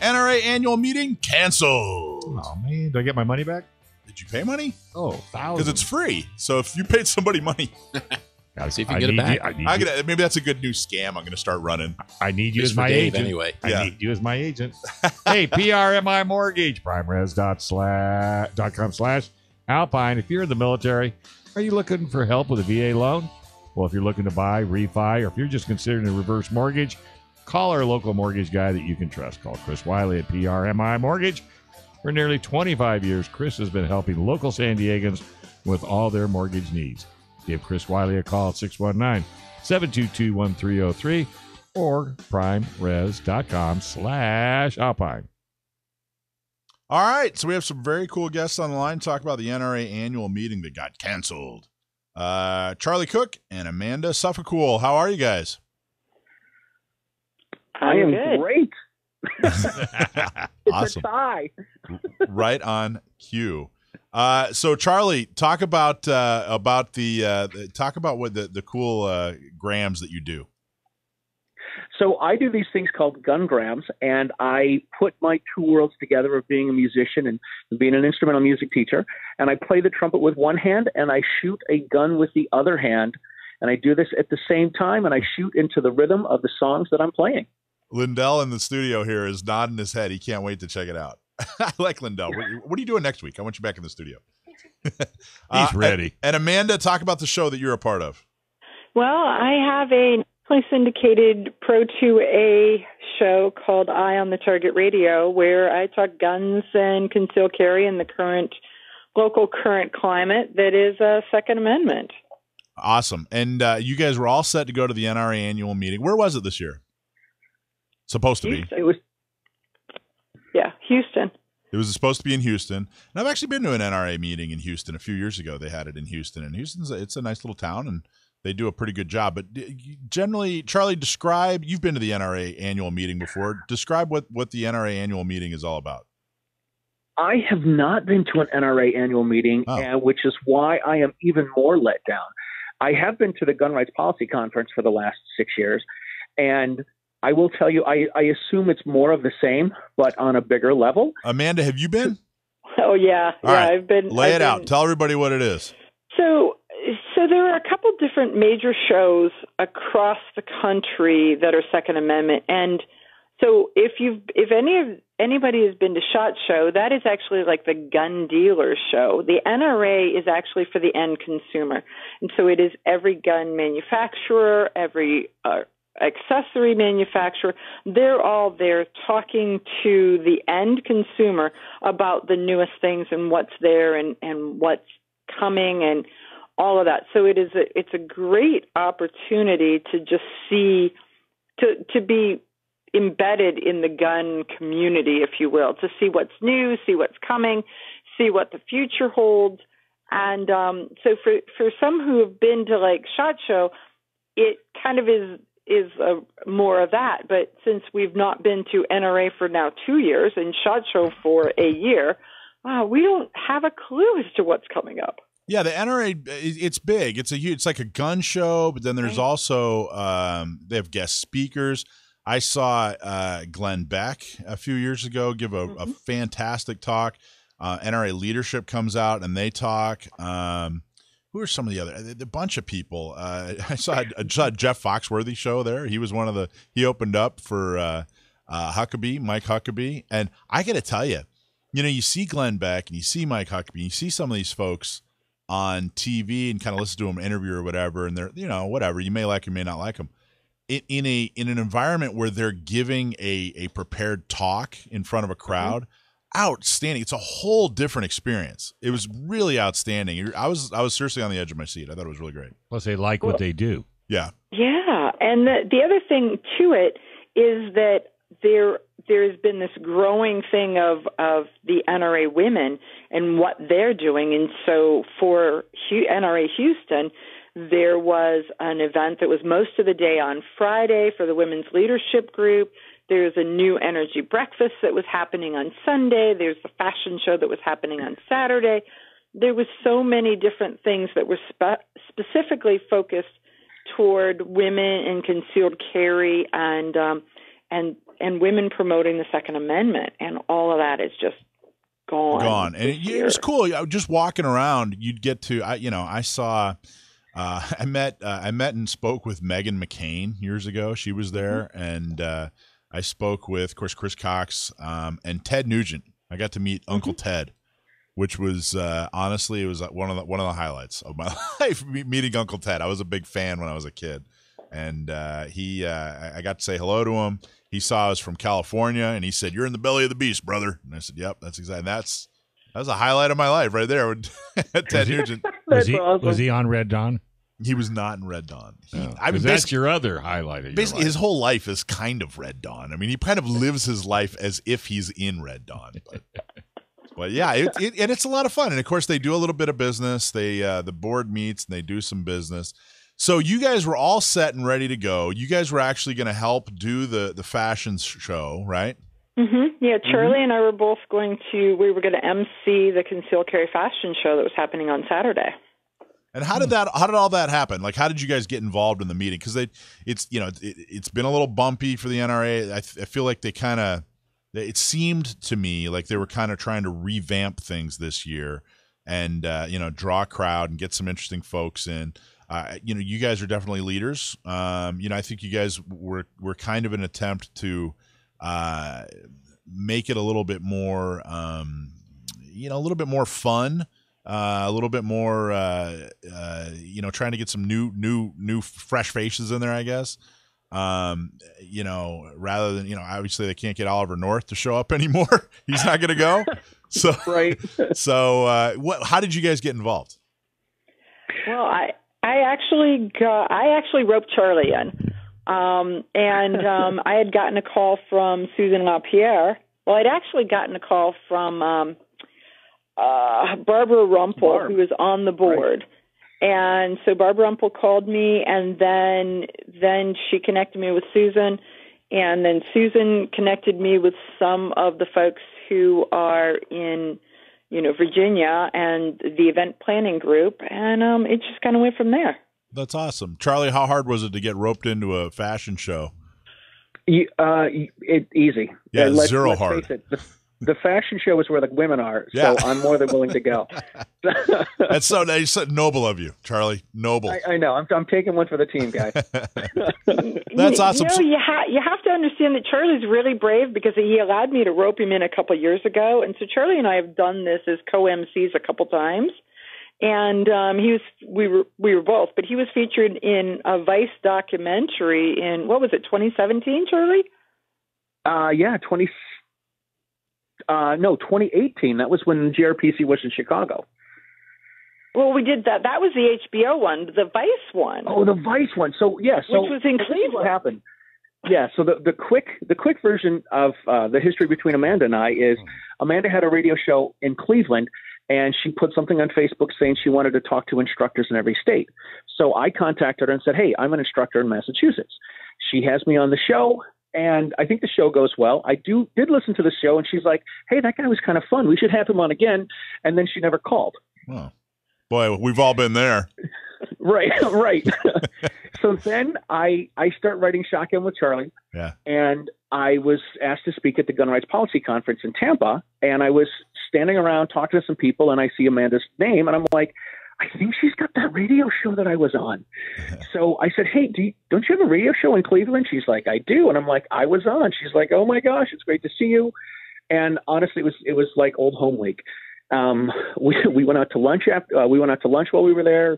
NRA annual meeting canceled. Oh, man. Do I get my money back? Did you pay money? Oh, because it's free. So if you paid somebody money, gotta see if you can get it back. Maybe that's a good new scam I'm going to start running. I need you as my agent. Anyway. I need you as my agent. Hey, PRMI Mortgage, primeres.com/Alpine. If you're in the military, are you looking for help with a VA loan? Well, if you're looking to buy, refi, or if you're just considering a reverse mortgage, call our local mortgage guy that you can trust. Call Chris Wiley at PRMI Mortgage. For nearly 25 years, Chris has been helping local San Diegans with all their mortgage needs. Give Chris Wiley a call at 619-722-1303 or primeres.com/Alpine. All right, so we have some very cool guests on the line to talk about the NRA annual meeting that got canceled. Charlie Cook and Amanda Suffecool. How are you guys? I am great. It's awesome. a tie. Right on cue. So Charlie, talk about what the cool grams that you do. So I do these things called gun grams, and I put my two worlds together of being a musician and being an instrumental music teacher. And I play the trumpet with one hand, and I shoot a gun with the other hand. And I do this at the same time, and I shoot into the rhythm of the songs that I'm playing. Lindell in the studio here is nodding his head. He can't wait to check it out. I like Lindell. What are you doing next week? I want you back in the studio. He's ready. And Amanda, talk about the show that you're a part of. Well, I have a nationally syndicated Pro 2A show called Eye on the Target Radio, where I talk guns and concealed carry in the local current climate that is a Second Amendment. Awesome. And you guys were all set to go to the NRA annual meeting. Where was it this year? Supposed to be. It was. Yeah, Houston. It was supposed to be in Houston. And I've actually been to an NRA meeting in Houston a few years ago. They had it in Houston. And it's a nice little town, and they do a pretty good job. But generally, Charlie, you've been to the NRA annual meeting before. Describe what the NRA annual meeting is all about. I have not been to an NRA annual meeting, which is why I am even more let down. I have been to the Gun Rights Policy Conference for the last 6 years, and I will tell you, I assume it's more of the same, but on a bigger level. Amanda, have you been? Oh, yeah. All right. I've been. Lay it out. Tell everybody what it is. So there are a couple different major shows across the country that are Second Amendment. And so if anybody has been to SHOT Show, that is actually like the gun dealer show. The NRA is actually for the end consumer. And so it is every gun manufacturer, every accessory manufacturer. They're all there talking to the end consumer about the newest things and what's there and what's coming and all of that. So it's a great opportunity to just see, to be embedded in the gun community, if you will, to see what's new, see what's coming, see what the future holds. And so for some who have been to like SHOT Show, it kind of is more of that. But since we've not been to NRA for now 2 years and SHOT Show for a year, we don't have a clue as to what's coming up. Yeah, the NRA, it's big. It's like a gun show, but then there's also they have guest speakers. I saw Glenn Beck a few years ago give a fantastic talk. NRA leadership comes out and they talk. Who are some of the other? A bunch of people. I saw Jeff Foxworthy show there. He was he opened up for Mike Huckabee. And I got to tell you, you see Glenn Beck and you see Mike Huckabee, and you see some of these folks on TV and kind of listen to them interview or whatever. And they're, whatever. You may like, you may not like them. In an environment where they're giving a prepared talk in front of a crowd, outstanding. It's a whole different experience. It was really outstanding. I was seriously on the edge of my seat. I thought it was really great. Plus, they like what they do. Yeah. Yeah, and the other thing to it is that there's been this growing thing of the NRA women and what they're doing, and so for NRA Houston, there was an event that was most of the day on Friday for the Women's Leadership Group. There's a new energy breakfast that was happening on Sunday. There's a fashion show that was happening on Saturday. There was so many different things that were specifically focused toward women and concealed carry and and women promoting the Second Amendment, and all of that is just gone. And it was cool. Just walking around, you'd get to, I saw, I met and spoke with Meghan McCain years ago. She was there. And I spoke with, of course, Chris Cox and Ted Nugent. I got to meet Uncle Ted, which was honestly, it was one of the highlights of my life, meeting Uncle Ted. I was a big fan when I was a kid. And I got to say hello to him. He saw us from California, and he said, "You're in the belly of the beast, brother." And I said, "Yep, that's exactly." That was a highlight of my life right there with Ted Nugent. Was he on Red Dawn? He was not in Red Dawn. That's your other highlight of your basically life. His whole life is kind of Red Dawn. I mean, he kind of lives his life as if he's in Red Dawn. But yeah, and it's a lot of fun. And of course, they do a little bit of business. They the board meets and they do some business. So you guys were all set and ready to go. You guys were actually going to help do the fashion show, right? Mm-hmm. Yeah, Charlie and I were both we were going to MC the concealed carry fashion show that was happening on Saturday. And how did all that happen? Like, how did you guys get involved in the meeting? Because it's been a little bumpy for the NRA. I feel like it seemed to me like they were kind of trying to revamp things this year and draw a crowd and get some interesting folks in. You guys are definitely leaders. I think you guys were kind of an attempt to make it a little bit more, a little bit more fun, a little bit more, trying to get some new fresh faces in there, I guess. Rather than, obviously they can't get Oliver North to show up anymore. He's not going to go. So, right. So, how did you guys get involved? Well, I actually roped Charlie in. And I had gotten a call from Susan LaPierre. Well, I'd actually gotten a call from Barbara Rumpel, who was on the board. Right. And so Barbara Rumpel called me, and then she connected me with Susan, and then Susan connected me with some of the folks who are in Virginia and the event planning group, and it just kind of went from there. That's awesome. Charlie, how hard was it to get roped into a fashion show? Easy. Yeah, let's hard. Face it, the fashion show is where the women are, so I'm more than willing to go. That's so noble of you, Charlie. Noble. I know. I'm taking one for the team, guys. That's awesome. You have to understand that Charlie's really brave because he allowed me to rope him in a couple of years ago, and so Charlie and I have done this as co-MCs a couple times. And we were both, but he was featured in a Vice documentary in, what was it, 2017, Charlie? 2018. That was when GRPC was in Chicago. Well, we did that. That was the HBO one, the Vice one. Oh, the Vice one. So yeah, which was in Cleveland. What happened? Yeah. So the quick version of the history between Amanda and I is Amanda had a radio show in Cleveland. And she put something on Facebook saying she wanted to talk to instructors in every state. So I contacted her and said, "Hey, I'm an instructor in Massachusetts." She has me on the show, and I think the show goes well. I did listen to the show, and she's like, "Hey, that guy was kind of fun. We should have him on again." And then she never called. Oh, boy, we've all been there. Right. So then I start writing Shotgun with Charlie. Yeah. And I was asked to speak at the Gun Rights Policy Conference in Tampa, and I was standing around talking to some people, and I see Amanda's name, and I'm like, I think she's got that radio show that I was on. So I said, "Hey, don't you have a radio show in Cleveland?" She's like, "I do." And I'm like, "I was on." She's like, "Oh my gosh, it's great to see you." And honestly, it was like old home week. We went out to lunch while we were there.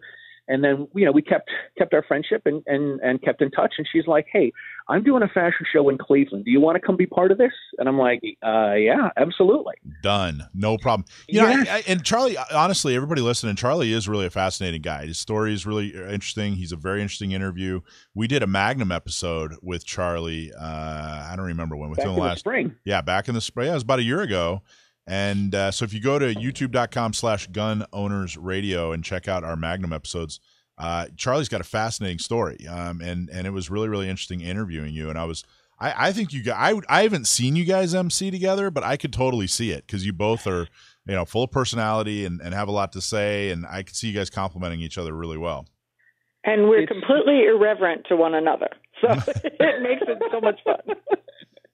And then, we kept our friendship and kept in touch. And she's like, "Hey, I'm doing a fashion show in Cleveland. Do you want to come be part of this?" And I'm like, "Yeah, absolutely." Done. No problem. And Charlie, honestly, everybody listening, Charlie is really a fascinating guy. His story is really interesting. He's a very interesting interview. We did a Magnum episode with Charlie. I don't remember when. Within the last spring. Yeah, back in the spring. Yeah, it was about a year ago. And so if you go to youtube.com/Gun Owners Radio and check out our Magnum episodes, Charlie's got a fascinating story. And it was really, really interesting interviewing you. And I think you guys, I haven't seen you guys MC together, but I could totally see it because you both are, full of personality and have a lot to say. And I could see you guys complimenting each other really well. And we're completely irreverent to one another. So it makes it so much fun.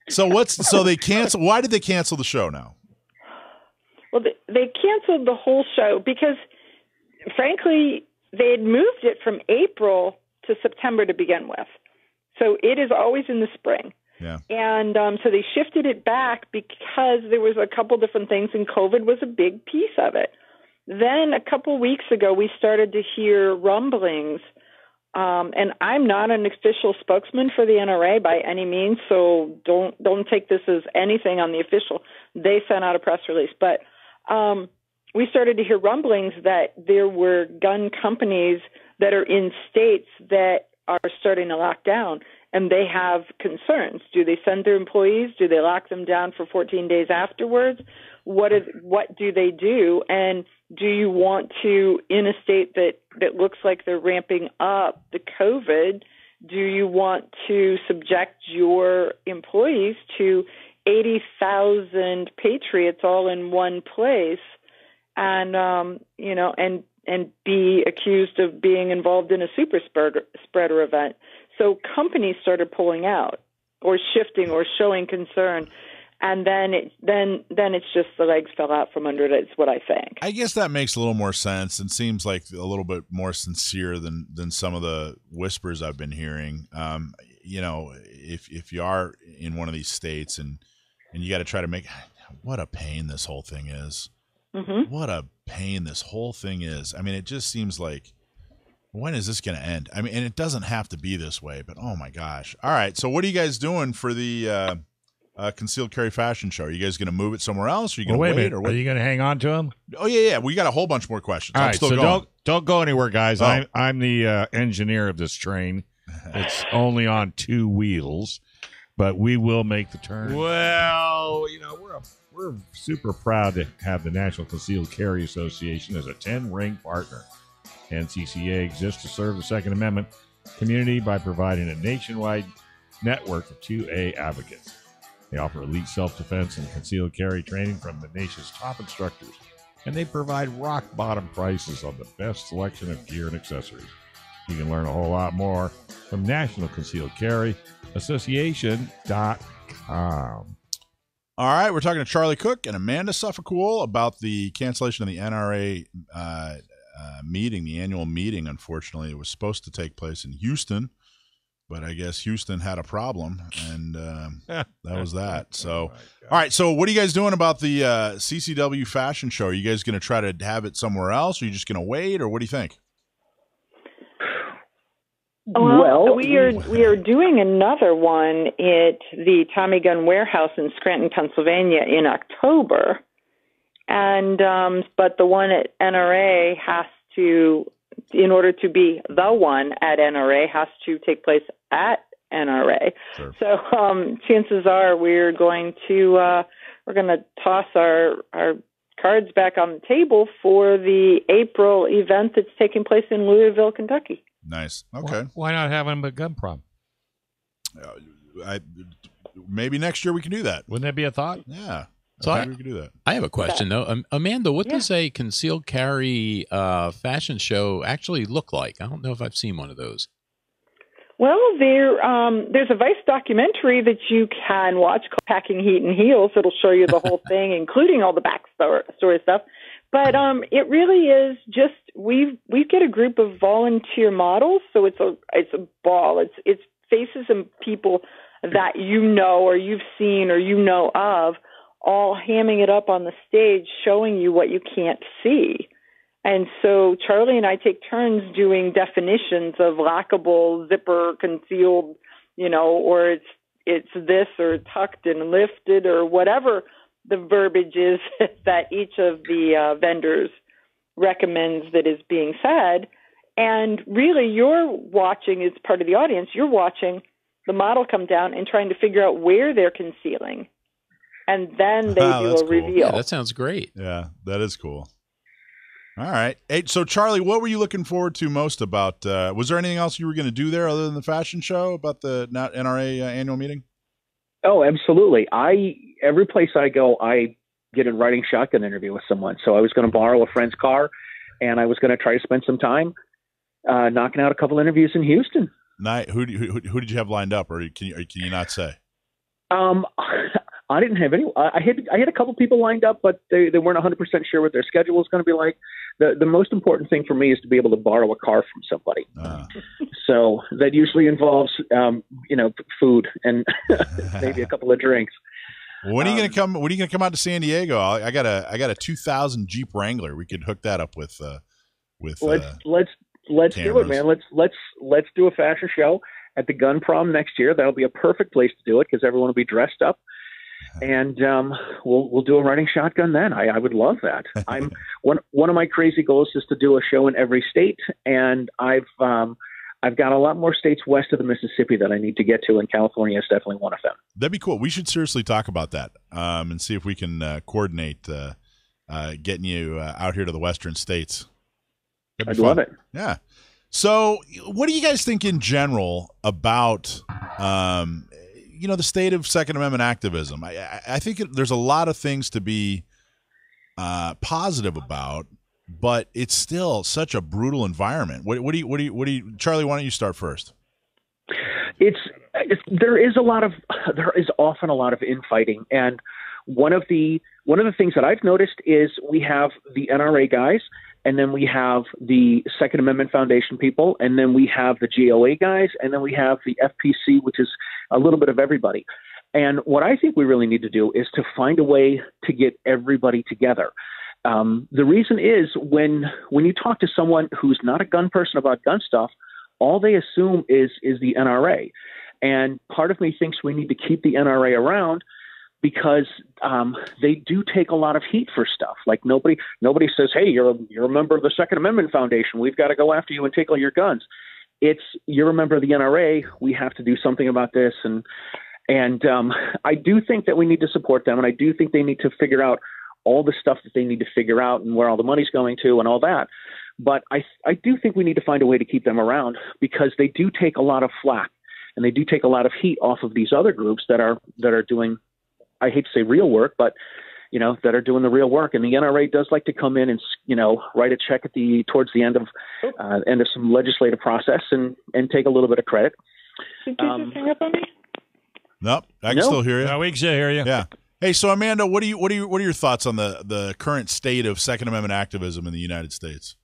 So they cancel? Why did they cancel the show now? Well, they canceled the whole show because, frankly, they had moved it from April to September to begin with. So it is always in the spring. Yeah. And so they shifted it back because there was a couple different things, and COVID was a big piece of it. Then a couple weeks ago, we started to hear rumblings, and I'm not an official spokesman for the NRA by any means, so don't take this as anything on the official. They sent out a press release, but we started to hear rumblings that there were gun companies that are in states that are starting to lock down, and they have concerns. Do they send their employees? Do they lock them down for 14 days afterwards? What do they do? And do you want to, in a state that looks like they're ramping up the COVID, do you want to subject your employees to 80,000 patriots all in one place and be accused of being involved in a super spreader event? So companies started pulling out or shifting or showing concern. And then it's just the legs fell out from under it, is what I think. I guess that makes a little more sense and seems like a little bit more sincere than some of the whispers I've been hearing. If you are in one of these states and you got to try to make – what a pain this whole thing is. Mm-hmm. What a pain this whole thing is. I mean, it just seems like, when is this going to end? I mean, and it doesn't have to be this way, but oh my gosh. All right, so what are you guys doing for the concealed carry fashion show? Are you guys going to move it somewhere else? Or are you going to wait? Or what? Are you going to hang on to them? Oh, yeah. We got a whole bunch more questions. All right, still so going. don't go anywhere, guys. Oh. I'm the engineer of this train. It's only on two wheels, but we will make the turn. Well, we're super proud to have the National Concealed Carry Association as a 10-ring partner. NCCA exists to serve the Second Amendment community by providing a nationwide network of 2A advocates. They offer elite self-defense and concealed carry training from the nation's top instructors, and they provide rock-bottom prices on the best selection of gear and accessories. You can learn a whole lot more from National Concealed Carry Association.com. All right, we're talking to Charlie Cook and Amanda Suffecool about the cancellation of the NRA meeting, the annual meeting. Unfortunately, it was supposed to take place in Houston, but I guess Houston had a problem, and that was that. So, all right, so what are you guys doing about the CCW fashion show? Are you guys going to try to have it somewhere else? Or are you just going to wait, or what do you think? Well, we are doing another one at the Tommy Gun Warehouse in Scranton, Pennsylvania in October. And but the one at NRA has to, in order to be the one at NRA, has to take place at NRA. Sure. So chances are we're going to toss our cards back on the table for the April event that's taking place in Louisville, Kentucky. Nice. Okay. Why not have them at Gun Prom? Maybe next year we can do that. Wouldn't that be a thought? Yeah. So we can do that. I have a question, though. Amanda, what does a concealed carry fashion show actually look like? I don't know if I've seen one of those. Well, there's a Vice documentary that you can watch called Packing Heat and Heels. It'll show you the whole thing, including all the backstory stuff. But it really is just we get a group of volunteer models, so it's a ball. It's faces and people that you know or you've seen or you know of, all hamming it up on the stage, showing you what you can't see. And so Charlie and I take turns doing definitions of lockable, zipper, concealed, or it's this or tucked and lifted or whatever the verbiage is that each of the vendors recommends that is being said. And really you're watching, as part of the audience, you're watching the model come down and trying to figure out where they're concealing. And then they do a reveal. Yeah, that sounds great. Yeah, that is cool. All right. Hey, so Charlie, what were you looking forward to most about? Was there anything else you were going to do there other than the fashion show about the NRA annual meeting? Oh, absolutely. Every place I go, I get a riding shotgun interview with someone. So I was going to borrow a friend's car, and I was going to try to spend some time knocking out a couple interviews in Houston. Who did you have lined up, or can you not say? I didn't have any. I had a couple people lined up, but they weren't 100% sure what their schedule was going to be like. The most important thing for me is to be able to borrow a car from somebody. So that usually involves food and maybe a couple of drinks. When are you going to come? When are you going to come out to San Diego? I got a 2000 Jeep Wrangler. We could hook that up with. Let's do it, man. Let's do a fashion show at the Gun Prom next year. That'll be a perfect place to do it because everyone will be dressed up, and we'll do a riding shotgun then. I would love that. I'm one of my crazy goals is to do a show in every state, and I've got a lot more states west of the Mississippi that I need to get to, and California is definitely one of them. That'd be cool. We should seriously talk about that and see if we can coordinate getting you out here to the western states. I'd love it. Yeah. So what do you guys think in general about, the state of Second Amendment activism? I think there's a lot of things to be positive about, but it's still such a brutal environment. What do you, Charlie, why don't you start first? There is often a lot of infighting. And one of the things that I've noticed is we have the NRA guys, and then we have the Second Amendment Foundation people, and then we have the GOA guys, and then we have the FPC, which is a little bit of everybody. And what I think we really need to do is to find a way to get everybody together. The reason is when you talk to someone who's not a gun person about gun stuff, all they assume is the NRA. And part of me thinks we need to keep the NRA around because they do take a lot of heat for stuff. Like nobody says, "Hey, you're a member of the Second Amendment Foundation. We've got to go after you and take all your guns." It's you're a member of the NRA. We have to do something about this. And I do think that we need to support them, and I do think they need to figure out all the stuff that they need to figure out and where all the money's going to and all that. But I do think we need to find a way to keep them around because they do take a lot of flack and they do take a lot of heat off of these other groups that are doing, I hate to say real work, but that are doing the real work. And the NRA does like to come in and write a check towards the end of some legislative process and take a little bit of credit. Did you just hang up on me? Nope, I can still hear you. No, we can still hear you. Yeah. Hey, so Amanda, what are your thoughts on the current state of Second Amendment activism in the United States?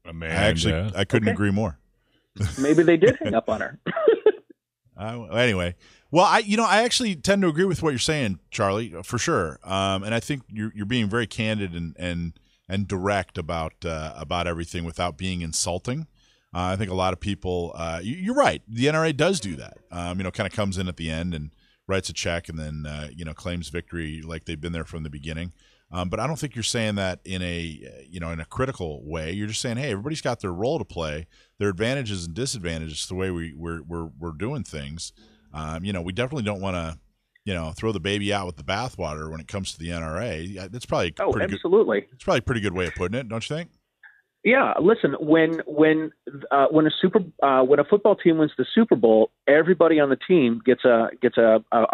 Amanda. I couldn't agree more. Maybe they did hang up on her. Anyway, well, I actually tend to agree with what you're saying, Charlie, for sure. And I think you're being very candid and direct about everything without being insulting. I think a lot of people, you're right. The NRA does do that. Kind of comes in at the end and writes a check and then, claims victory like they've been there from the beginning. But I don't think you're saying that in a critical way. You're just saying, hey, everybody's got their role to play, their advantages and disadvantages, the way we're doing things. We definitely don't want to, throw the baby out with the bathwater when it comes to the NRA. That's probably absolutely. It's probably a pretty good way of putting it, don't you think? Yeah, listen. When a football team wins the Super Bowl, everybody on the team gets a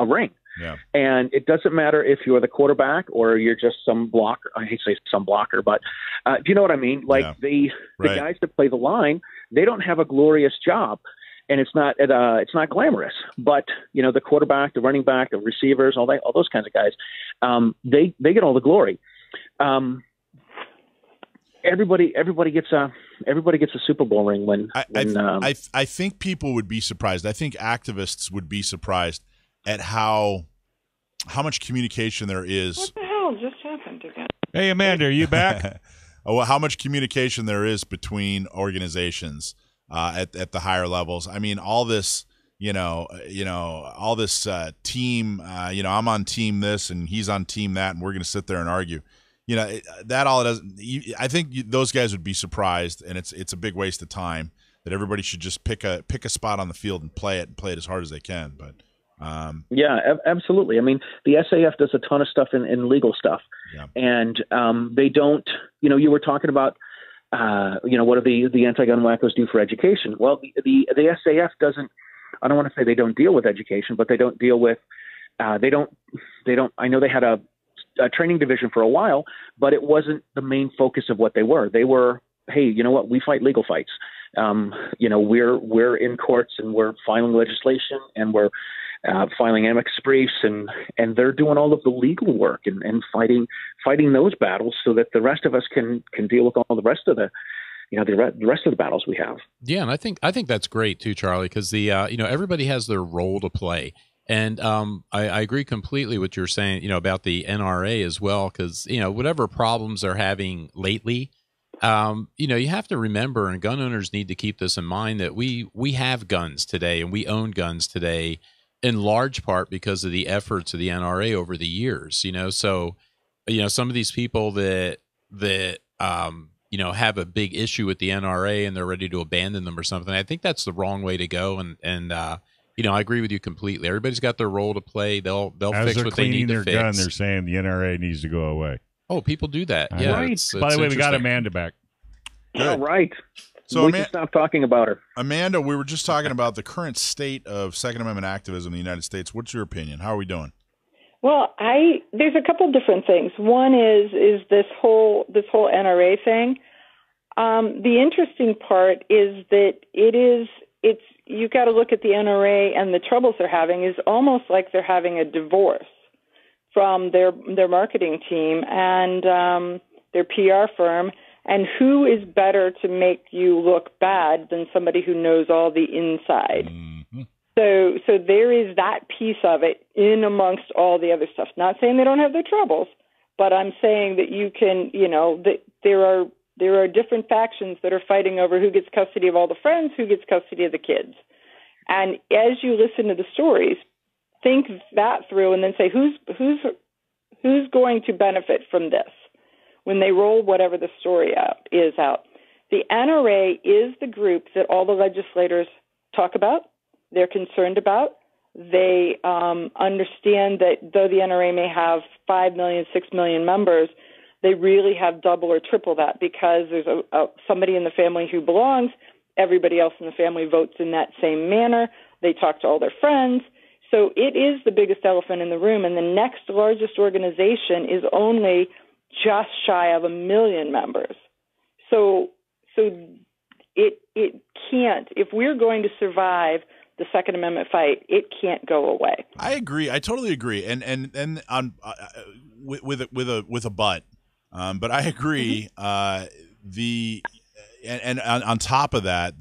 ring. Yeah. And it doesn't matter if you're the quarterback or you're just some blocker. I hate to say some blocker, but do you know what I mean? Like the guys that play the line, they don't have a glorious job, and it's not glamorous. But the quarterback, the running back, the receivers, all those kinds of guys, they get all the glory. Everybody gets a Super Bowl ring when I think people would be surprised. I think activists would be surprised at how much communication there is. What the hell just happened again? Hey, Amanda, are you back? How much communication there is between organizations at the higher levels. I mean, all this, all this team. I'm on team this and he's on team that, and we're going to sit there and argue. That all it doesn't. I think those guys would be surprised, and it's a big waste of time. That everybody should just pick a spot on the field and play it as hard as they can. But yeah, absolutely. I mean, the SAF does a ton of stuff in legal stuff, and they don't. You were talking about, what do the anti-gun wackos do for education? Well, the SAF doesn't. I don't want to say they don't deal with education, but they don't deal with. They don't. I know they had a training division for a while, but it wasn't the main focus of what they were. They were, hey, you know what? We fight legal fights. we're in courts and we're filing legislation and we're filing amicus briefs, and they're doing all of the legal work and fighting those battles so that the rest of us can deal with all the rest of the rest of the battles we have. Yeah, and I think that's great too, Charlie, because the everybody has their role to play, and I agree completely with what you're saying, about the NRA as well, because whatever problems they're having lately, you have to remember, and gun owners need to keep this in mind, that we have guns today and we own guns today in large part because of the efforts of the NRA over the years. So some of these people that have a big issue with the NRA and they're ready to abandon them or something, I think that's the wrong way to go. And I agree with you completely. Everybody's got their role to play. They'll fix what they need to fix. Gun, they're saying the NRA needs to go away. Oh, people do that. Yeah. Right. By the way, we got Amanda back. All right. So we can stop talking about her. Amanda, we were just talking about the current state of Second Amendment activism in the United States. What's your opinion? How are we doing? Well, there's a couple different things. One is this whole NRA thing. The interesting part is that you got to look at the NRA and the troubles they're having is almost like they're having a divorce from their marketing team and their PR firm. And who is better to make you look bad than somebody who knows all the inside? Mm-hmm. So there is that piece of it in amongst all the other stuff. Not saying they don't have their troubles, but I'm saying that you can, that there are different factions that are fighting over who gets custody of all the friends, who gets custody of the kids. And as you listen to the stories, think that through and then say, who's going to benefit from this? When they roll whatever the story is out. The NRA is the group that all the legislators talk about, they're concerned about. They understand that though the NRA may have 5 million, 6 million members, they really have double or triple that because there's somebody in the family who belongs, everybody else in the family votes in that same manner, they talk to all their friends. So it is the biggest elephant in the room, and the next largest organization is only just shy of 1 million members. So it can't, if we're going to survive the Second Amendment fight, it can't go away. I agree. I totally agree. And on with a but I agree. And on top of that,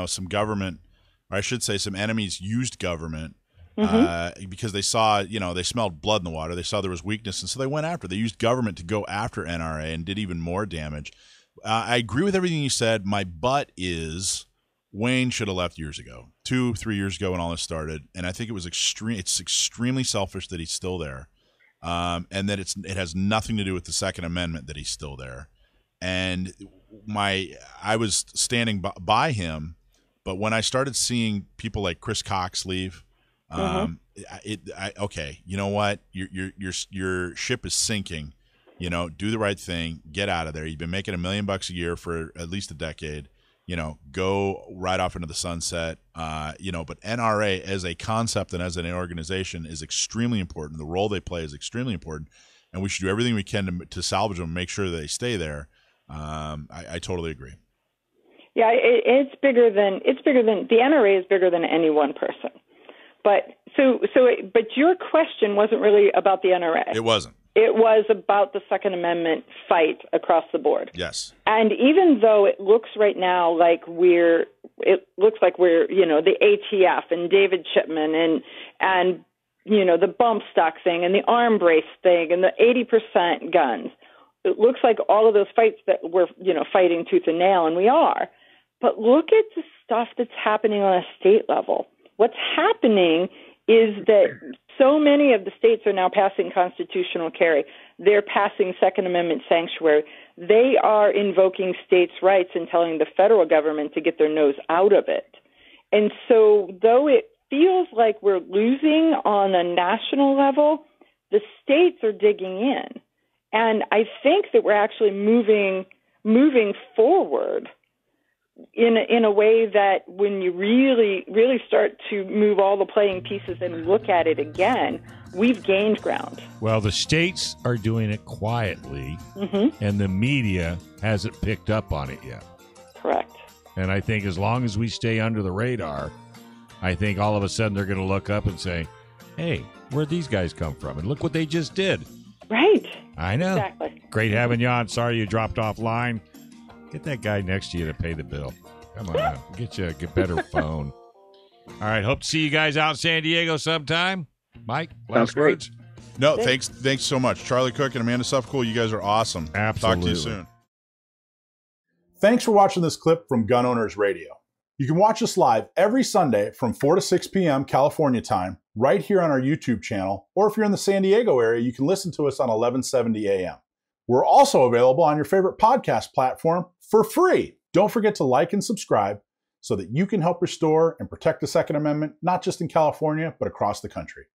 some government, or I should say some enemies used government. Because they saw, they smelled blood in the water. They saw there was weakness, and so they went after. They used government to go after NRA and did even more damage. I agree with everything you said. My but is Wayne should have left years ago, 2-3 years ago when all this started, and I think it was It's extremely selfish that he's still there, and that it has nothing to do with the Second Amendment that he's still there. And I was standing by him, but when I started seeing people like Chris Cox leave. Okay, you know what? Your ship is sinking. Do the right thing. Get out of there. You've been making $1 million a year for at least a decade. Go right off into the sunset. But NRA as a concept and as an organization is extremely important. The role they play is extremely important, and we should do everything we can to salvage them and make sure that they stay there. I totally agree. Yeah, it's bigger than the NRA is bigger than any one person. But your question wasn't really about the NRA. It wasn't. It was about the Second Amendment fight across the board. Yes. And even though it looks right now like we're the ATF and David Chipman and the bump stock thing and the arm brace thing and the 80% guns. It looks like all of those fights that we're fighting tooth and nail, and we are. But look at the stuff that's happening on a state level. What's happening is that so many of the states are now passing constitutional carry. They're passing Second Amendment sanctuary. They are invoking states' rights and telling the federal government to get their nose out of it. And so though it feels like we're losing on a national level, the states are digging in. And I think that we're actually moving forward in a way that when you really, really start to move all the playing pieces and look at it again, we've gained ground. Well, the states are doing it quietly, and the media hasn't picked up on it yet. Correct. And I think as long as we stay under the radar, I think all of a sudden they're going to look up and say, hey, where'd these guys come from? And look what they just did. Right. I know. Exactly. Great having you on. Sorry you dropped off line. Get that guy next to you to pay the bill. Come on. Get you a better phone. All right. Hope to see you guys out in San Diego sometime. Mike, last words? No, thanks so much. Charlie Cook and Amanda Suffecool, you guys are awesome. Absolutely. Talk to you soon. Thanks for watching this clip from Gun Owners Radio. You can watch us live every Sunday from 4 to 6 p.m. California time, right here on our YouTube channel, or if you're in the San Diego area, you can listen to us on 1170 a.m. We're also available on your favorite podcast platform for free. Don't forget to like and subscribe so that you can help restore and protect the Second Amendment, not just in California, but across the country.